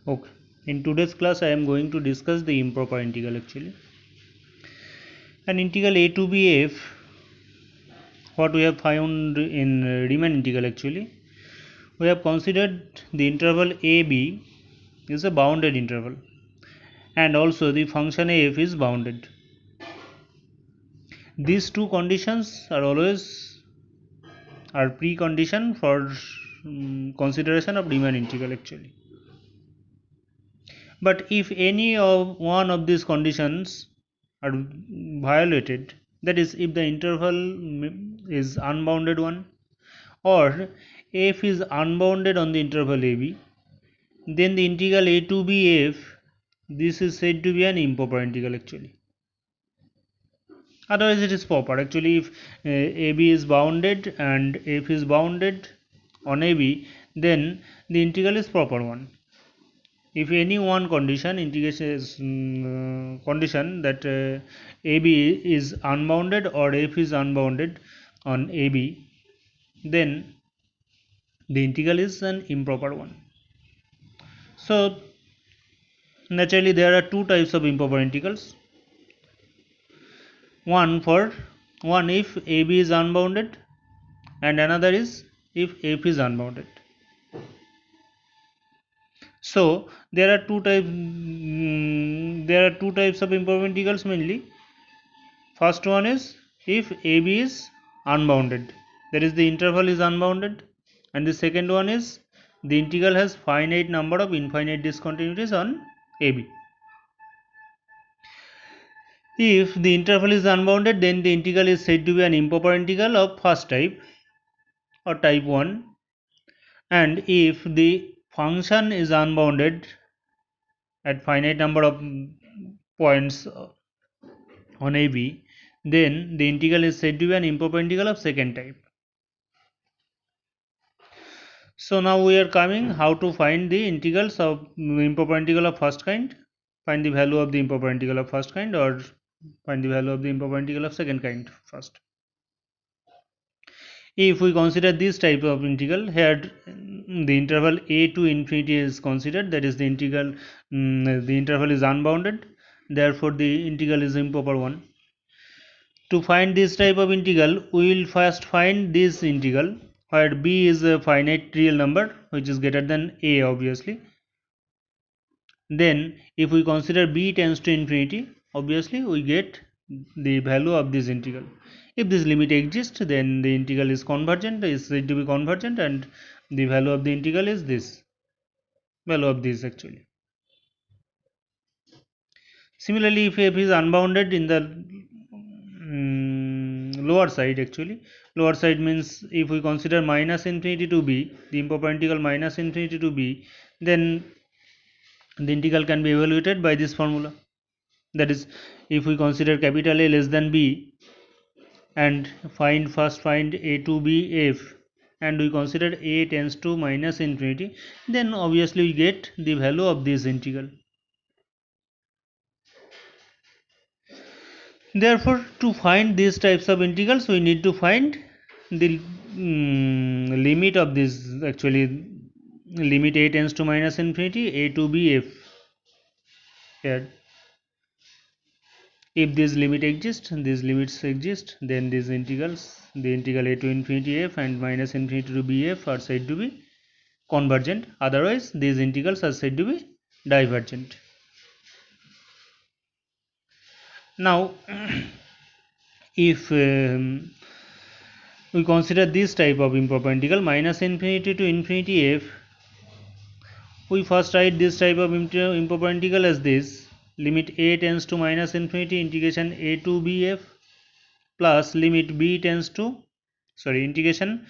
Okay, in today's class I am going to discuss the improper integral actually. An integral a to b f, what we have found in Riemann integral actually, we have considered the interval a b is a bounded interval and also the function f is bounded. These two conditions are always precondition for consideration of Riemann integral actually. But if any of one of these conditions are violated, that is if the interval is unbounded one or f is unbounded on the interval ab, then the integral a to b f, this is said to be an improper integral actually. Otherwise it is proper actually. If ab is bounded and f is bounded on ab, then the integral is proper one. If any one condition integration is condition that ab is unbounded or f is unbounded on ab, then the integral is an improper one. So naturally there are two types of improper integrals. One if ab is unbounded and another is if f is unbounded. So there are two types of improper integrals mainly. First one is if AB is unbounded, that is the interval is unbounded, and the second one is the integral has finite number of infinite discontinuities on AB. If the interval is unbounded, then the integral is said to be an improper integral of first type or type 1, and if the function is unbounded at finite number of points on AB, then the integral is said to be an improper integral of second type. So now we are coming how to find the integrals of improper integral of first kind, find the value of the improper integral of first kind, or find the value of the improper integral of second kind first. If we consider this type of integral, here the interval a to infinity is considered, that is the integral, the interval is unbounded, therefore the integral is improper one. To find this type of integral, we will first find this integral where b is a finite real number which is greater than a obviously. Then if we consider b tends to infinity, obviously we get the value of this integral. If this limit exists, then the integral is convergent, is said to be convergent, and the value of the integral is this value of this actually. Similarly, if f is unbounded in the lower side actually, lower side means if we consider minus infinity to b, the improper integral minus infinity to b, then the integral can be evaluated by this formula. That is, if we consider capital A less than b and first find a to b f, and we consider a tends to minus infinity, then obviously we get the value of this integral. Therefore, to find these types of integrals, we need to find the limit of this actually, limit a tends to minus infinity a to b f here. If this limit exists, these limits exist, then these integrals, the integral a to infinity f and minus infinity to bf, are said to be convergent. Otherwise, these integrals are said to be divergent. Now, if we consider this type of improper integral minus infinity to infinity f, we first write this type of improper integral as this: limit a tends to minus infinity integration a to bf plus limit b tends to integration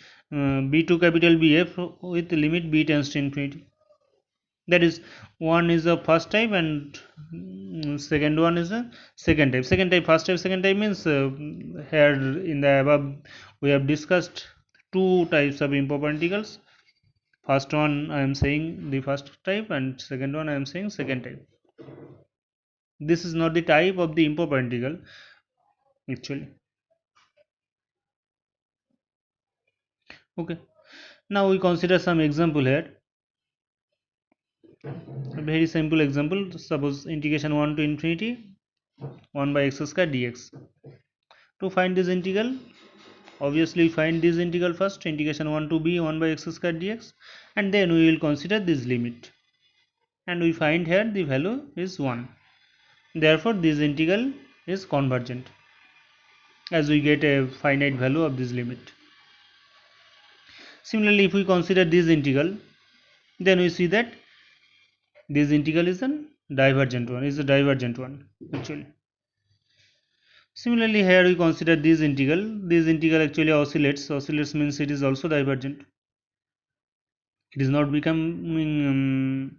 b to capital bf with limit b tends to infinity. That is, one is a first type and second one is a second type. First type, second type means here in the above we have discussed two types of improper integrals. First one I am saying the first type, and second one I am saying second type. This is not the type of the improper integral actually. Okay, now we consider some example here. A very simple example, suppose integration 1 to infinity 1 by x square dx. To find this integral, obviously find this integral first, integration 1 to b 1 by x square dx, and then we will consider this limit, and we find here the value is 1. Therefore this integral is convergent, as we get a finite value of this limit. Similarly, if we consider this integral, then we see that this integral is a divergent one, actually. Similarly, here we consider this integral actually oscillates means it is also divergent. It is not becoming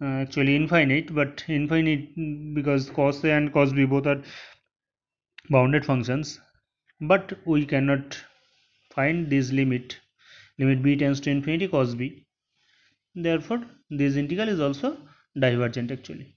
actually infinite, but infinite because cos A and cos B both are bounded functions, but we cannot find this limit b tends to infinity cos B. Therefore this integral is also divergent, actually.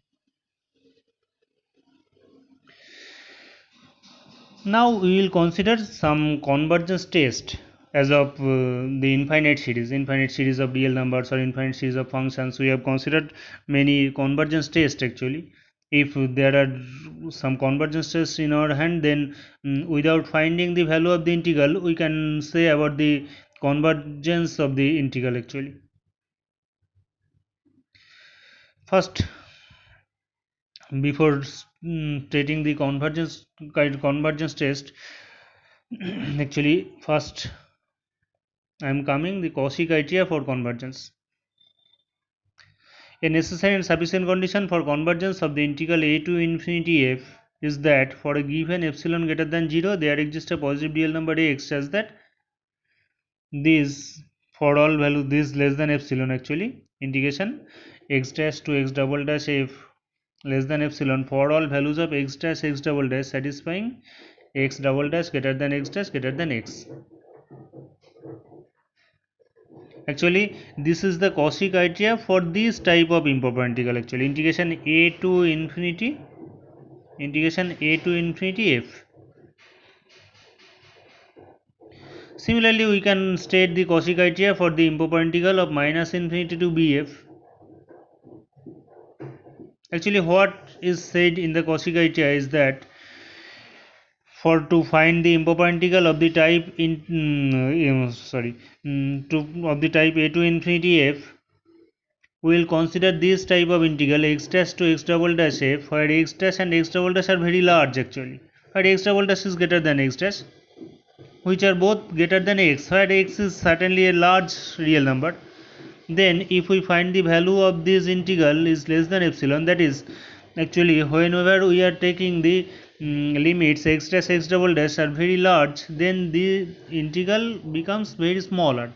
Now we will consider some convergence test as of the infinite series of real numbers or infinite series of functions. We have considered many convergence tests, actually. If there are some convergence tests in our hand, then without finding the value of the integral, we can say about the convergence of the integral, actually. First, before stating the convergence test, actually first I am coming the Cauchy criteria for convergence. A necessary and sufficient condition for convergence of the integral a to infinity f is that for a given epsilon greater than 0 there exists a positive real number x such that this, for all value this less than epsilon, actually integration x dash to x double dash f less than epsilon for all values of x double dash satisfying x double dash greater than x. Actually this is the Cauchy criteria for this type of improper integral, actually integration a to infinity f. Similarly, we can state the Cauchy criteria for the improper integral of minus infinity to bf. Actually what is said in the Cauchy criteria is that for to find the improper integral of the type of the type a to infinity f, we will consider this type of integral x dash to x double dash f where x dash and x double dash are very large, actually where x double dash is greater than x dash, which are both greater than x, where x is certainly a large real number. Then if we find the value of this integral is less than epsilon, that is actually whenever we are taking the limits x dash x double dash are very large, then the integral becomes very smaller.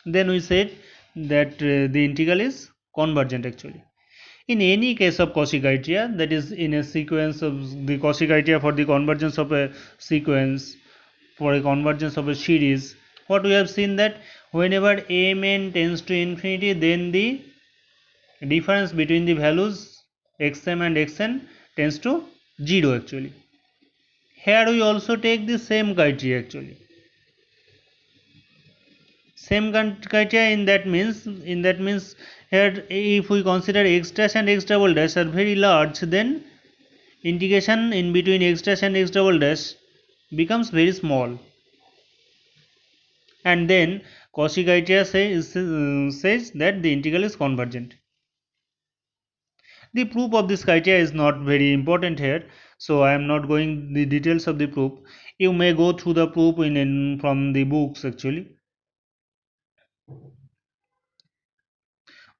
Then we said that the integral is convergent, actually. In any case of Cauchy criteria, that is in a sequence of the Cauchy criteria for the convergence of a sequence, for a convergence of a series, what we have seen that whenever Amn tends to infinity, then the difference between the values xm and xn tends to 0, actually. Here we also take the same criteria, actually. Same criteria in that means here if we consider x dash and x double dash are very large, then integration in between x dash and x double dash becomes very small, and then Cauchy criteria says that the integral is convergent. The proof of this criteria is not very important here, so I am not going the details of the proof. You may go through the proof from the books, actually.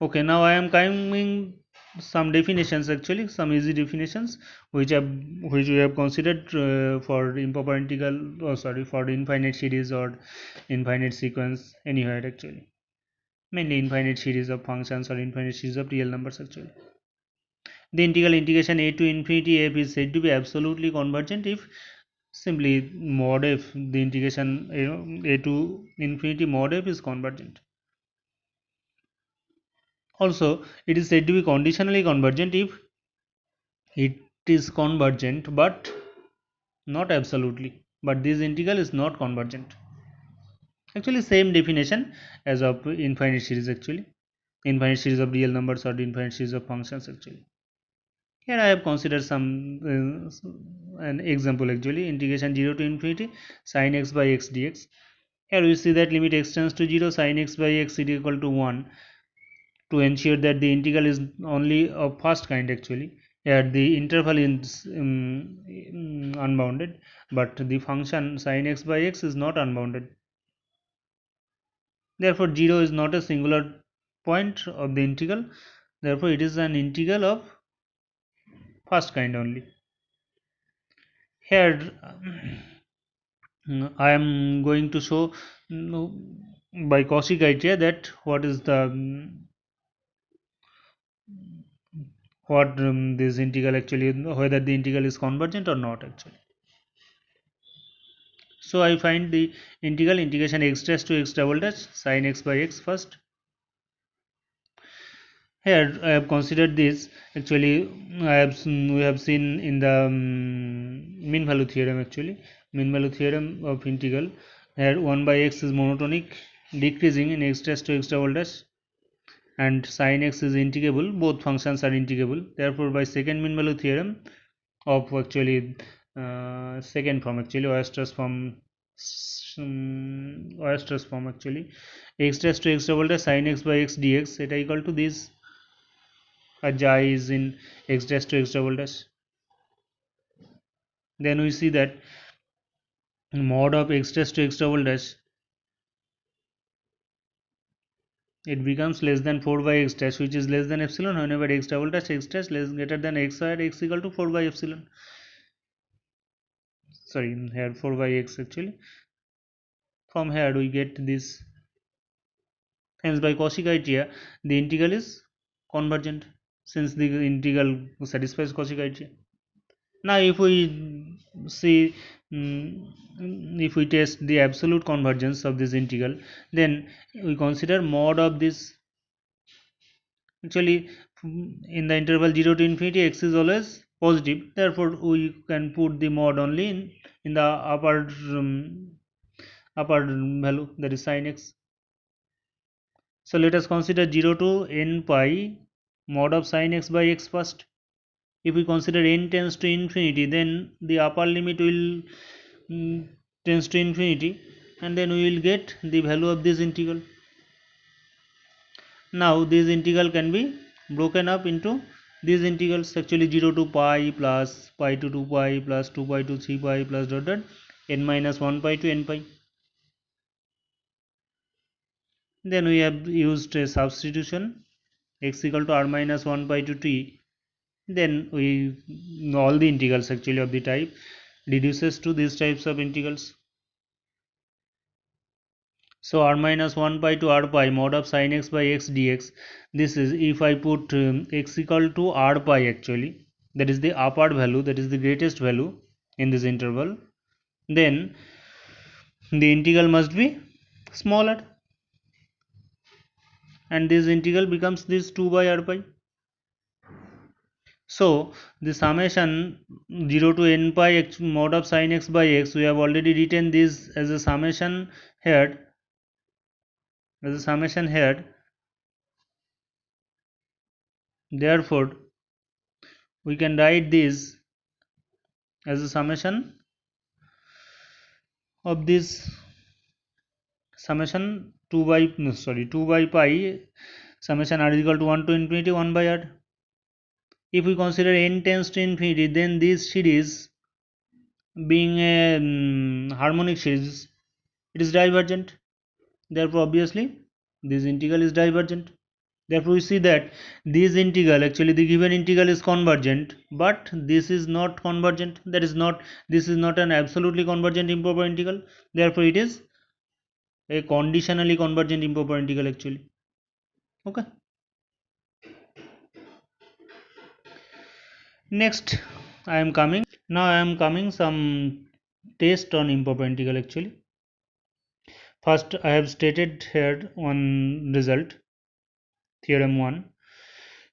Okay, now I am coming some definitions, actually some easy definitions which we have considered for improper integral, for infinite series or infinite sequence anywhere, actually mainly infinite series of functions or infinite series of real numbers, actually. The integration a to infinity f is said to be absolutely convergent if simply mod f, the integration a to infinity mod f is convergent. Also, it is said to be conditionally convergent if it is convergent but not absolutely, but this integral is not convergent. Actually same definition as of infinite series, actually infinite series of real numbers or the infinite series of functions. Actually here I have considered some an example, actually integration 0 to infinity sin x by x dx. Here we see that limit x tends to 0, sin x by x is equal to 1, to ensure that the integral is only of first kind. Actually here the interval is unbounded, but the function sin x by x is not unbounded. Therefore 0 is not a singular point of the integral, therefore it is an integral of first kind only. Here I am going to show by Cauchy criteria that what is the what this integral actually, whether the integral is convergent or not, actually. So I find the integration x dash to x double dash sin x by x first. Here I have considered this, actually we have seen in the mean value theorem, actually mean value theorem of integral. Here 1 by x is monotonic decreasing in x dash to x double dash, and sin x is integrable, both functions are integrable. Therefore by second mean value theorem of actually second form, actually Oester's form, actually x dash to x double dash sin x by x dx, it equal to this I is in x dash to x double dash. Then we see that mod of x dash to x double dash, it becomes less than 4 by x dash, which is less than epsilon whenever x double dash x dash less greater than x square x equal to 4 by epsilon. Sorry, here 4 by x, actually from here we get this. Hence by Cauchy criteria the integral is convergent, since the integral satisfies Cauchy criteria. Now if we see if we test the absolute convergence of this integral, then we consider mod of this. Actually in the interval 0 to infinity x is always positive, therefore we can put the mod only in the upper value, that is sin x. So let us consider 0 to n pi mod of sin x by x first. If we consider n tends to infinity, then the upper limit will tends to infinity, and then we will get the value of this integral. Now this integral can be broken up into these integrals, actually 0 to pi plus pi to 2 pi plus 2 pi to 3 pi plus dot dot n minus 1 pi to n pi. Then we have used a substitution, x equal to r minus 1 pi to t. Then we all the integrals actually of the type reduces to these types of integrals. So r minus 1 pi to r pi mod of sin x by x dx, this is if I put x equal to r pi, actually that is the upper value, that is the greatest value in this interval, then the integral must be smaller, and this integral becomes this 2 by r pi. So the summation 0 to n pi mod of sin x by x, we have already written this as a summation here, therefore we can write this as a summation of this summation 2 by 2 by pi summation r is equal to 1 to infinity 1 by r. If we consider n tends to infinity, then this series being a harmonic series, it is divergent, therefore obviously this integral is divergent. Therefore we see that this integral, actually the given integral is convergent, but this is not convergent, this is not an absolutely convergent improper integral, therefore it is a conditionally convergent improper integral, actually. Okay, next I am coming some test on improper integral. Actually first I have stated here one result, theorem 1.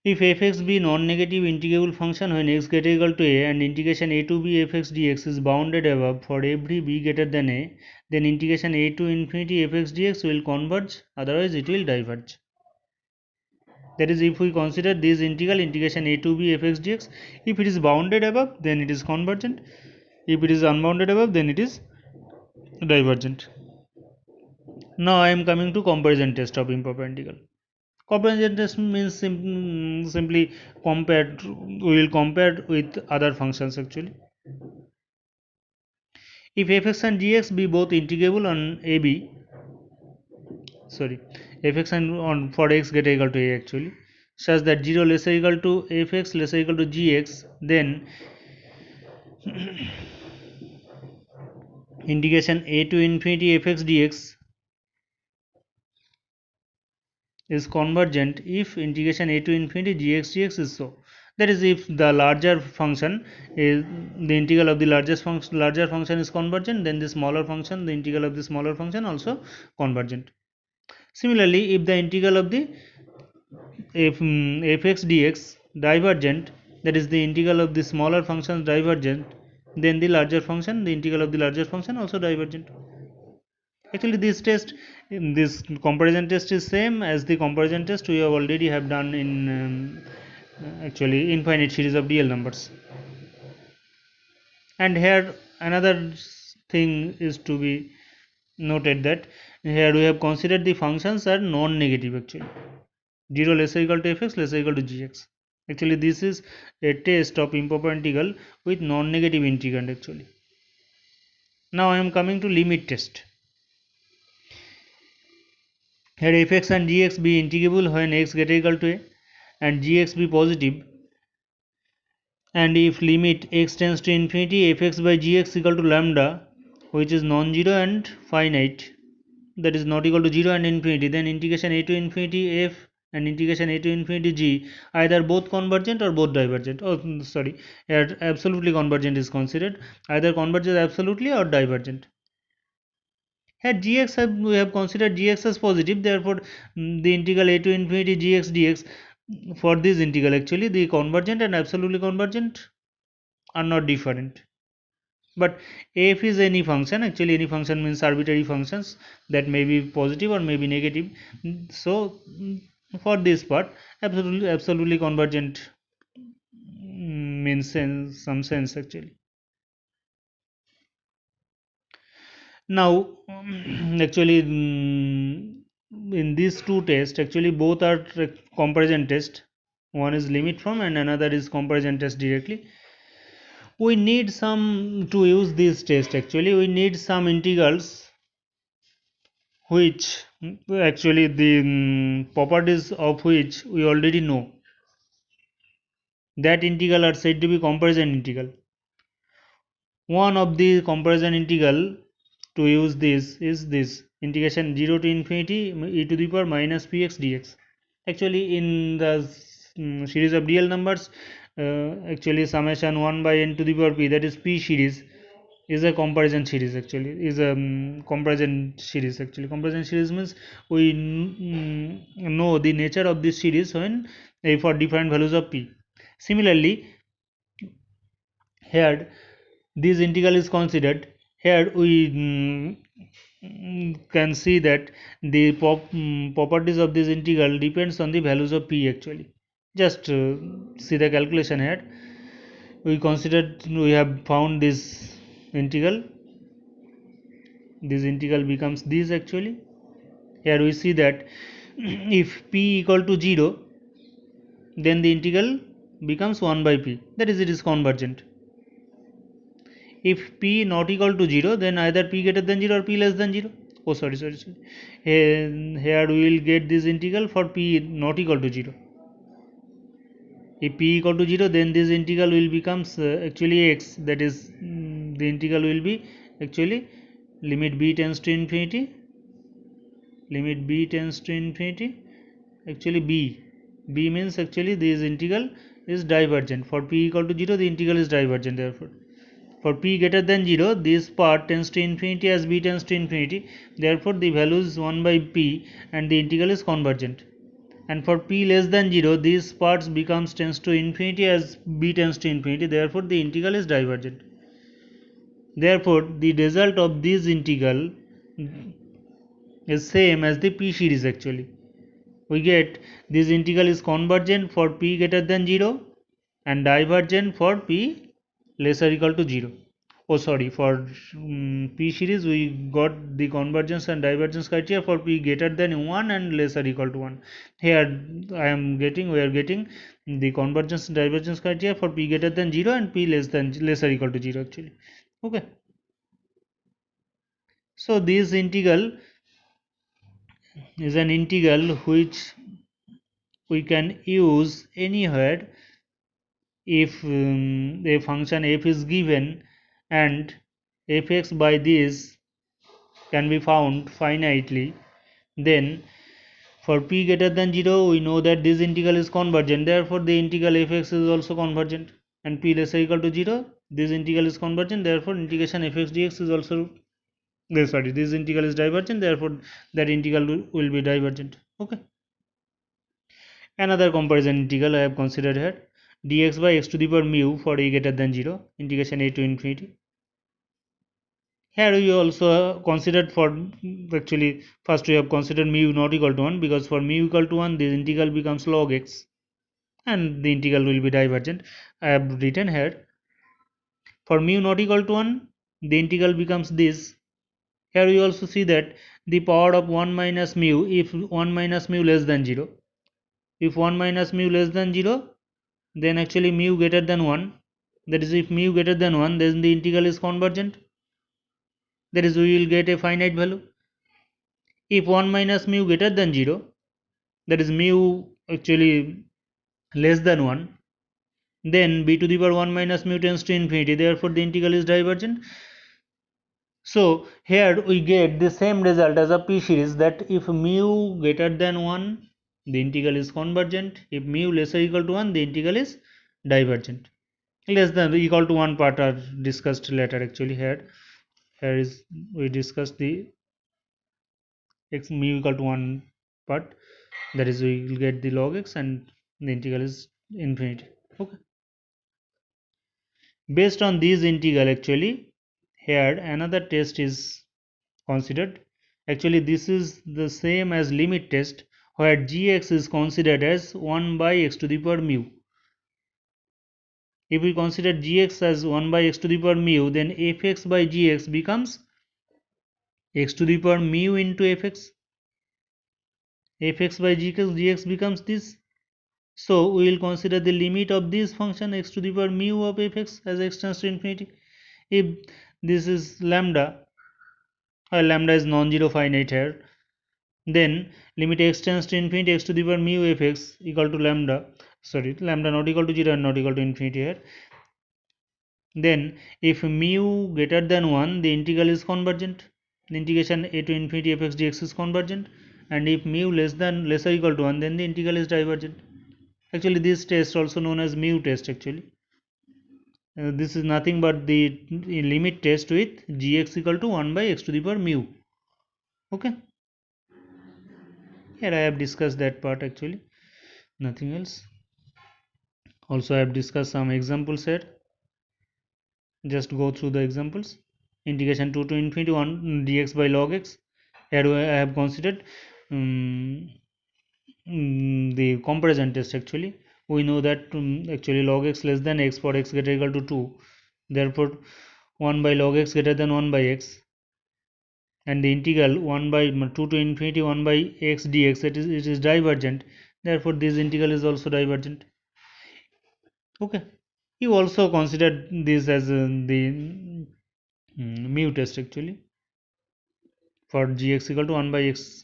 If fx be non-negative integrable function when x greater equal to a and integration a to b fx dx is bounded above for every b greater than a, then integration a to infinity fx dx will converge, otherwise it will diverge. That is, if we consider this integral integration a to b fx dx, if it is bounded above, then it is convergent. If it is unbounded above, then it is divergent. Now I am coming to comparison test of improper integral. Comparison test means simply compared. We will compare with other functions actually. If fx and gx be both integrable on ab, fx and on for x greater equal to a actually, such that 0 less or equal to fx less or equal to gx, then integration a to infinity fx dx is convergent if integration a to infinity gx dx is so. That is, if the larger function is the integral of the larger function is convergent, then the smaller function, the integral of the smaller function also convergent. Similarly, if the integral of the fx dx divergent, that is the integral of the smaller function divergent, then the larger function, the integral of the larger function also divergent. Actually, this comparison test is same as the comparison test we have already have done in actually infinite series of real numbers. And here another thing is to be noted, that here we have considered the functions are non-negative actually. 0 less or equal to fx less or equal to gx. Actually, this is a test of improper integral with non-negative integrand actually. Now I am coming to limit test. Here fx and gx be integrable when x greater equal to a and gx be positive, and if limit x tends to infinity fx by gx equal to lambda, which is non-zero and finite, that is not equal to 0 and infinity, then integration a to infinity f and integration a to infinity g either both convergent or both divergent. Here absolutely convergent is considered, either converges absolutely or divergent. Here we have considered gx as positive, therefore the integral a to infinity gx dx, for this integral actually the convergent and absolutely convergent are not different. But f is any function, actually any function means arbitrary functions that may be positive or may be negative. So for this part, absolutely convergent means in some sense actually. Now actually in these two tests, actually both are comparison test. One is limit from and another is comparison test directly. We need some to use this test, actually we need some integrals which actually the properties of which we already know. That integral are said to be comparison integral. One of the comparison integral to use this is this integration 0 to infinity e to the power minus px dx. Actually in the series of real numbers, actually summation 1 by n to the power p, that is p series, is a comparison series actually, is a comparison series actually. Comparison series means we know the nature of this series when for different values of p. Similarly, here this integral is considered. Here we can see that the properties of this integral depends on the values of p actually. Just see the calculation here. We have found this integral. This integral becomes this actually. Here we see that if p equal to 0, then the integral becomes 1 by p, that is, it is convergent. If p not equal to 0, then either p greater than 0 or p less than 0. Here we will get this integral for p not equal to 0. If p equal to 0, then this integral will becomes actually x, that is the integral will be actually limit b tends to infinity, actually b means actually this integral is divergent. For p equal to 0, the integral is divergent. Therefore for p greater than 0, this part tends to infinity as b tends to infinity, therefore the value is 1 by p and the integral is convergent. and for p less than 0 these parts becomes tends to infinity as b tends to infinity, therefore the integral is divergent. Therefore the result of this integral is same as the p series actually. We get this integral is convergent for p greater than 0 and divergent for p lesser equal to 0. Oh sorry, for p series we got the convergence and divergence criteria for p greater than 1 and lesser equal to 1. Here we are getting the convergence and divergence criteria for p greater than 0 and p lesser equal to 0 actually. Okay, so this integral is an integral which we can use anywhere if a function f is given and fx by this can be found finitely, then for p greater than 0 we know that this integral is convergent, therefore the integral fx is also convergent, and p less or equal to 0 this integral is convergent, therefore integration fx dx is also this integral is divergent, therefore that integral will be divergent. Okay, another comparison integral I have considered here, dx by x to the power mu for a greater than 0 integration a to infinity. Here we also considered for actually first we have considered mu not equal to 1 because for mu equal to 1 this integral becomes log x and the integral will be divergent. I have written here for mu not equal to 1 the integral becomes this. Here we also see that the power of 1 minus mu if 1 minus mu less than 0. If 1 minus mu less than 0 then actually mu greater than 1, that is if mu greater than 1 then the integral is convergent, that is we will get a finite value. If 1 minus mu greater than 0, that is mu actually less than 1, then b to the power 1 minus mu tends to infinity, therefore the integral is divergent. So here we get the same result as a p series, that if mu greater than 1 the integral is convergent, if mu less or equal to 1 the integral is divergent. Less than or equal to 1 part are discussed later actually. Here is we discussed the x mu equal to 1 part, that is we will get the log x and the integral is infinity. Okay, based on this integral actually here another test is considered. Actually this is the same as limit test where gx is considered as 1 by x to the power mu. If we consider gx as 1 by x to the power mu, then fx by gx becomes x to the power mu into fx. Fx by gx becomes this. So we will consider the limit of this function x to the power mu of fx as x tends to infinity. If this is lambda, or lambda is non-zero finite here, then limit x tends to infinity x to the power mu fx equal to lambda, lambda not equal to 0 and not equal to infinity here. Then if mu greater than 1 the integral is convergent, the integration a to infinity fx dx is convergent, and if mu lesser equal to 1 then the integral is divergent. Actually this test also known as mu test actually. This is nothing but the limit test with gx equal to 1 by x to the power mu. Okay, here I have discussed that part actually, nothing else. Also I have discussed some examples here, just go through the examples. Integration 2 to infinity 1 dx by log x. Here I have considered the comparison test actually. We know that actually log x less than x for x greater equal to 2, therefore 1 by log x greater than 1 by x, and the integral 1 by 2 to infinity 1 by x dx, it is divergent, therefore this integral is also divergent. Okay, you also considered this as the mu test actually for gx equal to 1 by x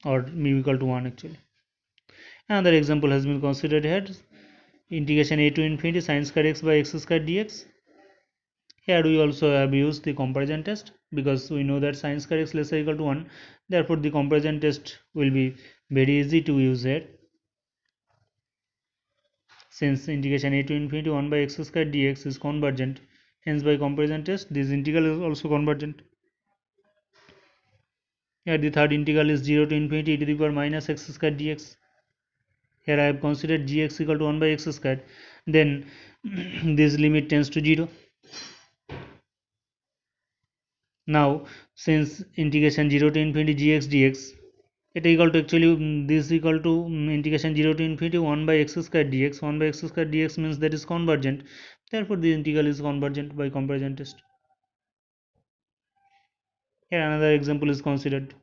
or mu equal to 1 actually. Another example has been considered here, integration a to infinity sin square x by x square dx. Here we also have used the comparison test because we know that sin square x less or equal to 1, therefore the comparison test will be very easy to use here, since integration a to infinity 1 by x square dx is convergent, hence by comparison test this integral is also convergent. Here the third integral is 0 to infinity e to the power minus x squared dx. Here I have considered gx equal to 1 by x squared. Then this limit tends to 0. Now since integration 0 to infinity gx dx, it equal to actually this equal to integration 0 to infinity 1 by x squared dx. 1 by x squared dx means that is convergent. Therefore the integral is convergent by comparison test. Here another example is considered.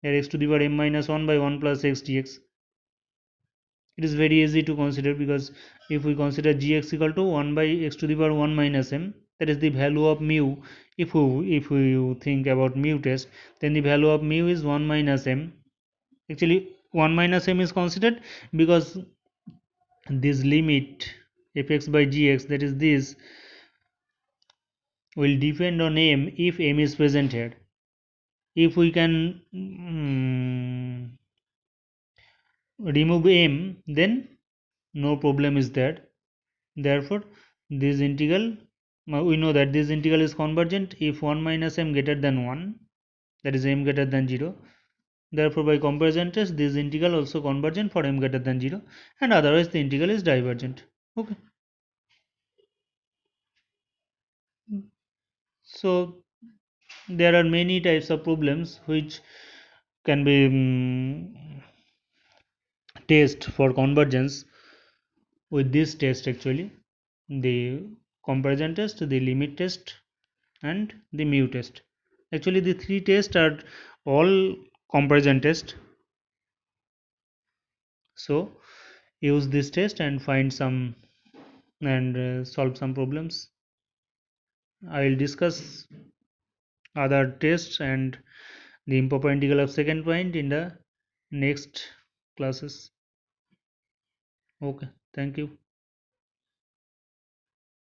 Here x to the power m minus 1 by 1 plus x dx. It is very easy to consider, because if we consider gx equal to 1 by x to the power 1 minus m, that is the value of mu. If we think about mu test, then the value of mu is 1 minus m. Actually 1 minus m is considered because this limit fx by gx, that is this, will depend on m if m is present here. If we can remove m, then no problem is there. Therefore this integral, we know that this integral is convergent if 1 minus m greater than 1, that is m greater than 0. Therefore by comparison test this integral also convergent for m greater than 0, and otherwise the integral is divergent. Okay, so there are many types of problems which can be test for convergence with this test, actually the comparison test, the limit test, and the mu test. Actually the three tests are all comparison test. So use this test and find some and solve some problems. I will discuss other tests and the improper integral of second point in the next classes. Okay, thank you.